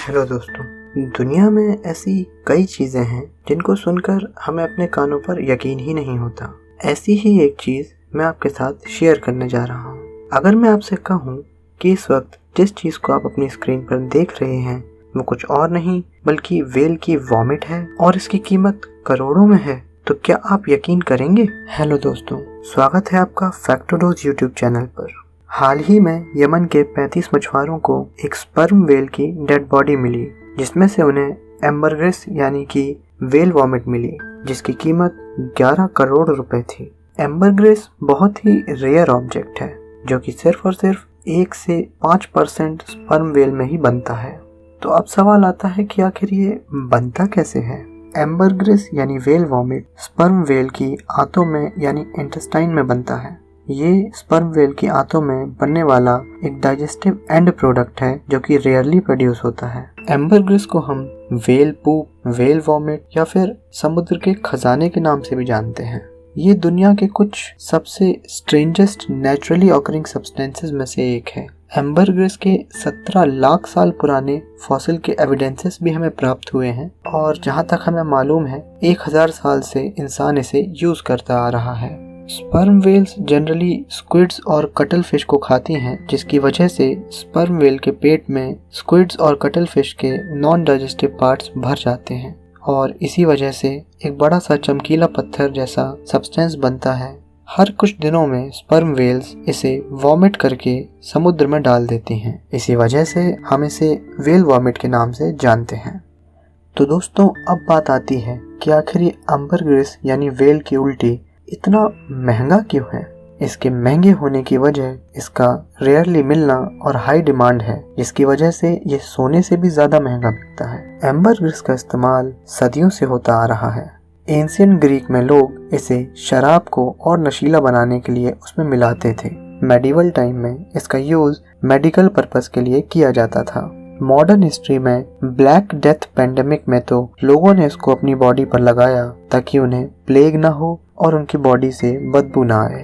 Hello दोस्तों, दुनिया में ऐसी कई चीज़ें हैं जिनको सुनकर हमें अपने कानों पर यकीन ही नहीं होता। ऐसी ही एक चीज़ मैं आपके साथ शेयर करने जा रहा हूँ। अगर मैं आपसे कहूँ कि इस वक्त जिस चीज़ को आप अपनी स्क्रीन पर देख रहे हैं वो कुछ और नहीं बल्कि व्हेल की वॉमिट है और इसकी कीमत करोड़ों में है, तो क्या आप यकीन करेंगे? हेलो दोस्तों, स्वागत है आपका फैक्टोडोज यूट्यूब चैनल पर। हाल ही में यमन के 35 मछुआरों को एक स्पर्म व्हेल की डेड बॉडी मिली, जिसमें से उन्हें एम्बरग्रेस यानी कि व्हेल वॉमिट मिली, जिसकी कीमत 11 करोड़ रुपए थी। एम्बरग्रेस बहुत ही रेयर ऑब्जेक्ट है जो कि सिर्फ और सिर्फ 1 से 5% स्पर्म व्हेल में ही बनता है। तो अब सवाल आता है कि आखिर ये बनता कैसे है? एम्बरग्रेस यानी व्हेल वॉमिट स्पर्म व्हेल की आंतों में यानी इंटेस्टाइन में बनता है। ये स्पर्म व्हेल की आंतों में बनने वाला एक डाइजेस्टिव एंड प्रोडक्ट है जो कि रेयरली प्रोड्यूस होता है। एम्बरग्रेस को हम व्हेल पूप, व्हेल वॉमिट या फिर समुद्र के खजाने के नाम से भी जानते हैं। ये दुनिया के कुछ सबसे स्ट्रेंजेस्ट नेचुरली ऑकरिंग सब्सटेंसेस में से एक है। एम्बरग्रेस के 17 लाख साल पुराने फॉसिल के एविडेंसेस भी हमें प्राप्त हुए हैं और जहाँ तक हमें मालूम है 1000 साल से इंसान इसे यूज करता आ रहा है। स्पर्म व्हेल्स जनरली स्क्विड्स और कटल फिश को खाती हैं, जिसकी वजह से स्पर्म व्हेल के पेट में स्क्विड्स और कटल फिश के नॉन डाइजेस्टिव पार्ट्स भर जाते हैं और इसी वजह से एक बड़ा सा चमकीला पत्थर जैसा सब्सटेंस बनता है। हर कुछ दिनों में स्पर्म व्हेल्स इसे वॉमिट करके समुद्र में डाल देती हैं। इसी वजह से हम इसे व्हेल वॉमिट के नाम से जानते हैं। तो दोस्तों, अब बात आती है कि आखिर ये एम्बरग्रेस यानी व्हेल की उल्टी इतना महंगा क्यों है? इसके महंगे होने की वजह इसका रेयरली मिलना और हाई डिमांड है, जिसकी वजह से ये सोने से भी ज्यादा महंगा बिकता है। एम्बरग्रेस का इस्तेमाल सदियों से होता आ रहा है। एंशिएंट ग्रीक में लोग इसे शराब को और नशीला बनाने के लिए उसमें मिलाते थे। मेडिवल टाइम में इसका यूज मेडिकल पर्पस के लिए किया जाता था। मॉडर्न हिस्ट्री में ब्लैक डेथ पेंडेमिक में तो लोगों ने इसको अपनी बॉडी पर लगाया ताकि उन्हें प्लेग ना हो और उनकी बॉडी से बदबू ना आए।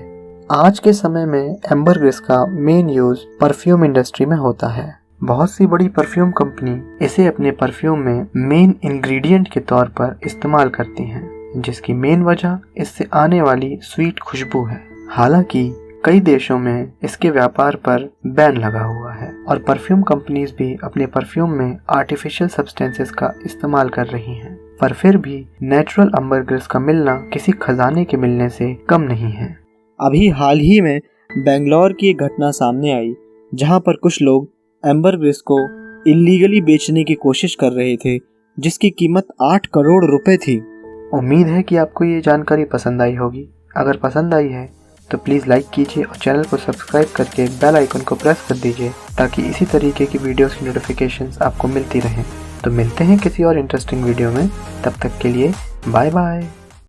आज के समय में एम्बरग्रेस का मेन यूज परफ्यूम इंडस्ट्री में होता है। बहुत सी बड़ी परफ्यूम कंपनी इसे अपने परफ्यूम में मेन इंग्रेडिएंट के तौर पर इस्तेमाल करती हैं, जिसकी मेन वजह इससे आने वाली स्वीट खुशबू है। हालांकि कई देशों में इसके व्यापार पर बैन लगा हुआ है और परफ्यूम कंपनीज भी अपने परफ्यूम में आर्टिफिशियल सब्सटेंसेस का इस्तेमाल कर रही हैं, पर फिर भी नेचुरल एम्बरग्रेस का मिलना किसी खजाने के मिलने से कम नहीं है। अभी हाल ही में बेंगलोर की एक घटना सामने आई जहां पर कुछ लोग एम्बरग्रेस को इल्लीगली बेचने की कोशिश कर रहे थे, जिसकी कीमत 8 करोड़ रुपए थी। उम्मीद है कि आपको ये जानकारी पसंद आई होगी। अगर पसंद आई है तो प्लीज़ लाइक कीजिए और चैनल को सब्सक्राइब करके बेल आइकन को प्रेस कर दीजिए ताकि इसी तरीके की वीडियोस की नोटिफिकेशंस आपको मिलती रहें। तो मिलते हैं किसी और इंटरेस्टिंग वीडियो में, तब तक के लिए बाय बाय।